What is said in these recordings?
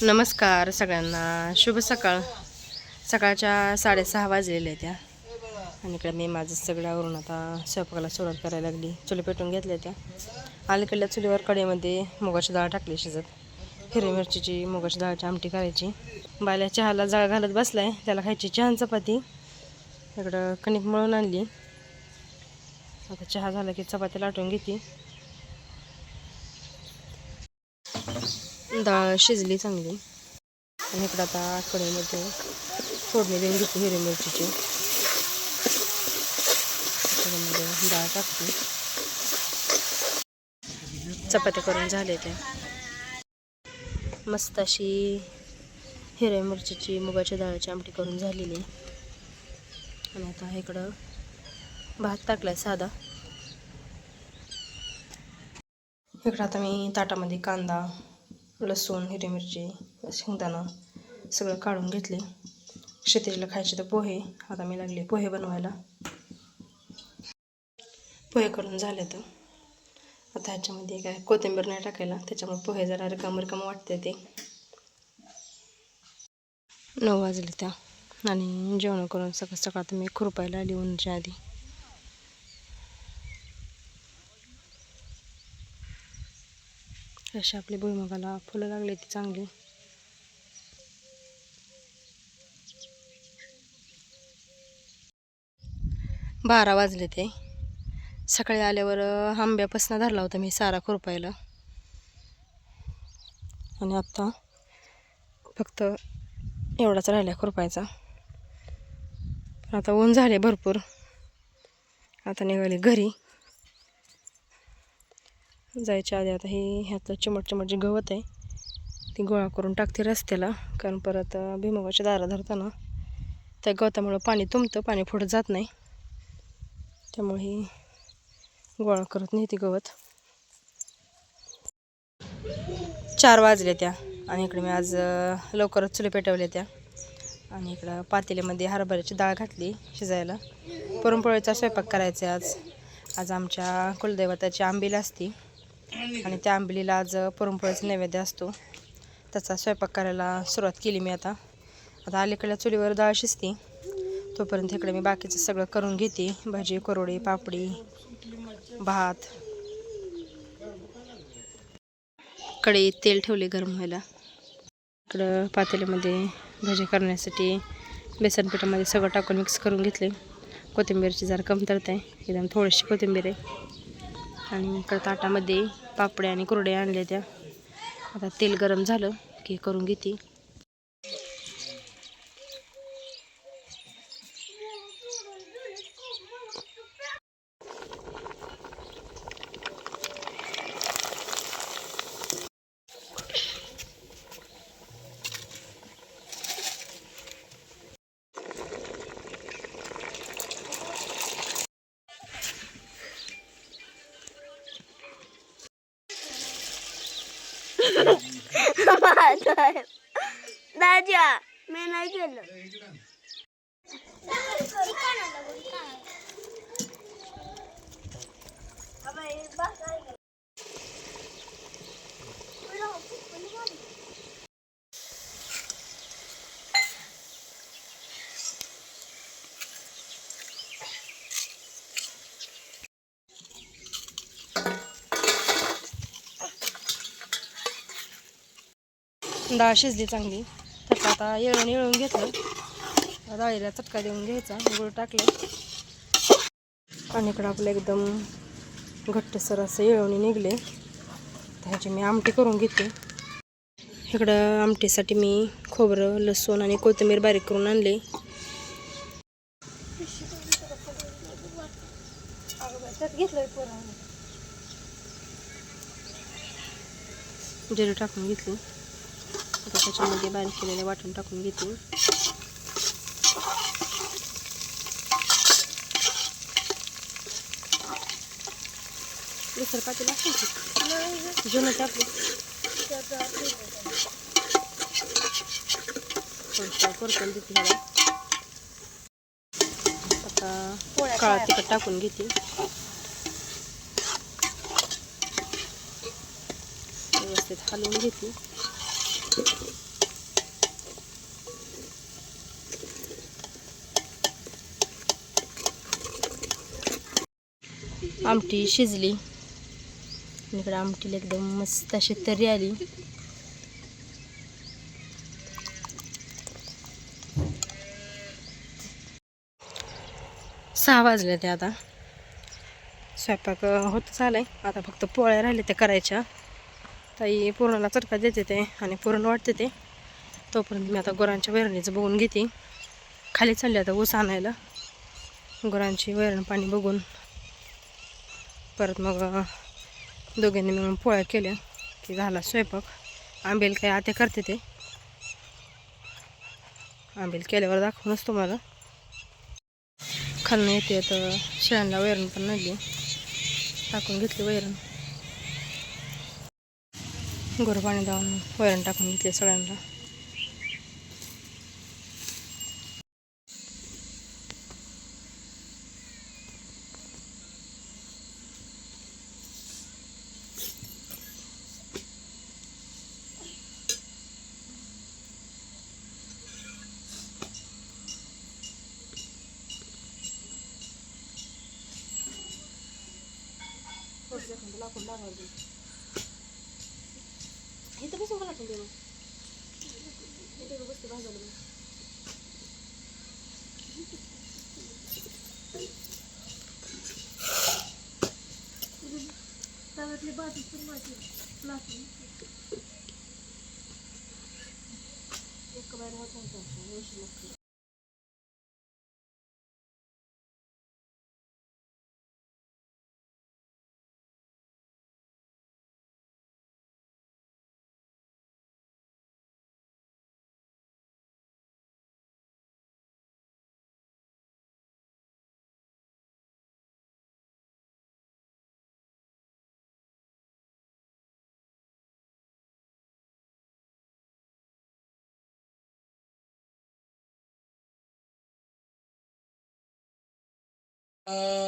नमस्कार सगळ्यांना, शुभ सकाळ. सकाळच्या 6:30 वाजलेले त्या आणि इकडे मी माझं सगळ्यावरून आता स्वयंपाकाला सुरुवात करायला लागली. चुली पेटून घेतल्या त्या. अलीकडल्या चुलीवर कढईमध्ये मुगाची डाळ टाकली शिजत. हिरवी मिरचीची मुगाची डाळची आमटी करायची. बायला चहाला जाळ घालत बसलाय, त्याला खायची चहा चपाती. इकडं कणिक मळून आणली. आता चहा झाला की चपाती लाटून घेते. डाळ शिजली चांगली आणि इकडं आता कढईमध्ये फोडणी देऊन घेते हिरवी मिरचीची. त्याच्यामध्ये डाळ टाकते. चपात्या करून झाले त्या. मस्त अशी हिरव्या मिरचीची मुगाच्या डाळीची आमटी करून झालेली. आणि आता इकडं भात टाकलाय साधा. इकडं आता मी ताटामध्ये कांदा, लसूण, हिरवी मिरची, शेंगदाणा सगळं काढून घेतले. क्षितिजला खायचे तर पोहे. आता मी लागले पोहे बनवायला. पोहे करून झाले तर आता ह्याच्यामध्ये काय कोथिंबीर नाही टाकायला, त्याच्यामुळे पोहे जरा रिकामं वाटते. ते 9 वाजले त्या आणि जेवण करून सकाळ तर मी खुरपायला आली उन्हाच्या आधी. अशी आपली भुईमुगाला फुलं लागली ती चांगली. बारा वाजले ते. सकाळी आल्यावर आंब्यापासून धरला होता मी सारा खुरपायला आणि आता फक्त एवढाच राहिला खुरपायचा. पण आता ऊन झाले भरपूर. आता निघाले घरी. जायच्या आधी आता ह्याचं चिमट जे गवत आहे ती गोळा करून टाकते रस्त्याला, कारण परत भुईमुगाच्या दारा धरताना त्या गवतामुळं पाणी तुंबतं, पाणी पुढं जात नाही. त्यामुळे गोळा करत नाही ती गवत. 4 वाजले त्या आणि इकडे मी आज लवकरच चुली पेटवल्या त्या. आणि इकडं पातेल्यामध्ये हरभऱ्याची डाळ घातली शिजायला. पुरणपोळीचा स्वयंपाक करायचा आज आमच्या कुलदैवताची आंबील असती आणि त्या आंबिलीला आज पुरणपोळीचा नैवेद्य असतो. त्याचा स्वयंपाक करायला सुरुवात केली मी आता अलीकडल्या चुलीवर डाळ शिजते तोपर्यंत इकडे मी बाकीचं सगळं करून घेते. भाजी, कुरवडी, पापडी, भात. कढईत तेल ठेवले गरम व्हायला. इकडं पातेल्यामध्ये भाजी करण्यासाठी बेसन पिठामध्ये सगळं टाकून मिक्स करून घेतले. कोथिंबीरची जरा कमतरता आहे, एकदम थोडीशी कोथिंबीर आहे. आणि इकडं ताटामध्ये पापड्या आणि कुरड्या आणल्या त्या. आता तेल गरम झालं की करून घेते. दादा मी नाही केलं. डाळ शिजली चांगली. तर आता येळून घेतलं. डाळीला चटका देऊन घ्यायचा. गूळ टाकले आणि इकडं आपलं एकदम घट्टसर असं येळवणी निघले. ह्याची मी आमटी करून घेते. इकडं आमटीसाठी मी खोबरं, लसूण आणि कोथिंबीर बारीक करून आणले. जिरे टाकून घेतली. आता त्याच्यामध्ये बारीक केलेले वाटण टाकून घेते. दुसरं पातेल असेल जुनं टाकलं थोडंसं परतून देते ह्याला. आता काळं तिखट टाकून घेते. व्यवस्थित हलवून घेते. आमटी शिजली. इकडे आमटीला एकदम मस्त अशी तर्री आली. सहा वाजले ते आता. स्वयंपाक होत झालाय. आता फक्त पोळ्या राहिले त्या करायच्या. ताई पुरणाला चटका देते ते आणि पुरण वाटते ते. तोपर्यंत मी आता गुरांच्या वैरणीचं बघून घेते. खाली चालले आता ऊस आणायला. गुरांची वैरण पाणी बघून परत मग दोघांनी मिळून पोळ्या केल्या की झाला स्वयंपाक. आंबेल काय आते करते ते. आंबेल केल्यावर दाखवूनच तुम्हाला. खालनं येते तर शेळ्यांना वैरण पण लागली. टाकून घेतली वैरण. गुरं पाणी लावून वैरण टाकून घेतली सगळ्यांना. इथं बसून का लागतं ते? इथं बसते भाजायला. तव्यातली भाजी पण माझी लागली. एक बाहेर होत नव्हतं.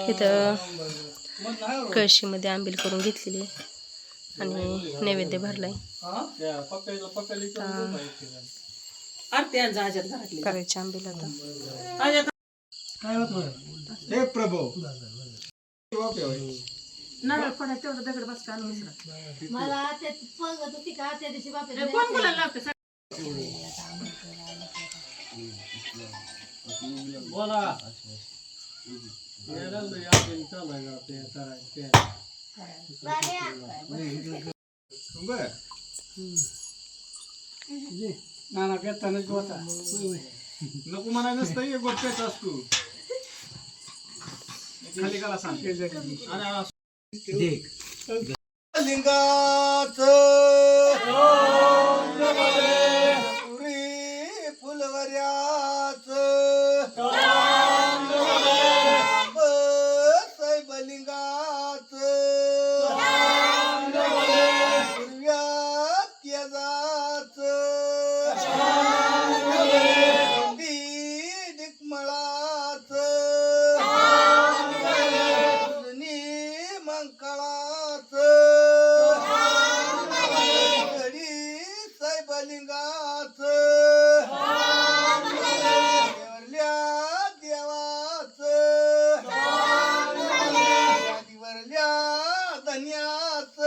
इथं कळशीमध्ये आंबील करून घेतलेली आणि नैवेद्य भरलाय. करायची आंबील आता. नारळ पडा तेवढं दगड बस का मला ते पळत होती का त्या दिवशी बापरे कोण बोलायला लागतं. बोला नाना घेतानाच होता नको म्हणाय नसतं. एक गोष्ट असतो खाली करा सांग. लिंगाच फुलवऱ्याच लिंगाच त्याजाच दिकमळाच मंकळाच साहेबलिंगाच देवाच वरल्या धन्याच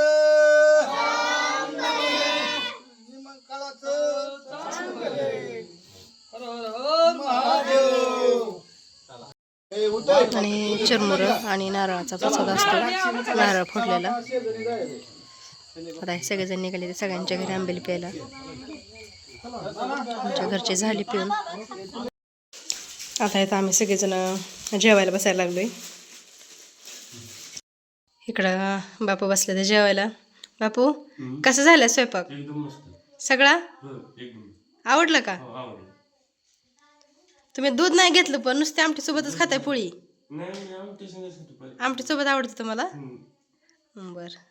मंकळाच आणि चिरमुर आणि नारळाचा प्रसाद असतो. नारळ फोडलेला. आता हे सगळेजण निघाले. सगळ्यांच्या घरी आंबेली प्यायला. आमच्या घरचे झाली पिऊन. आता इथं आम्ही सगळेजण जेवायला बसायला लागलोय. इकडं बापू बसले ते जेवायला. बापू कसं झालं स्वयंपाक? सगळा आवडलं का? तुम्ही दूध नाही घेतलं पण नुसते आमटी सोबतच खाताय पोळी? आमटी सोबत आवडते तुम्हाला? बरं.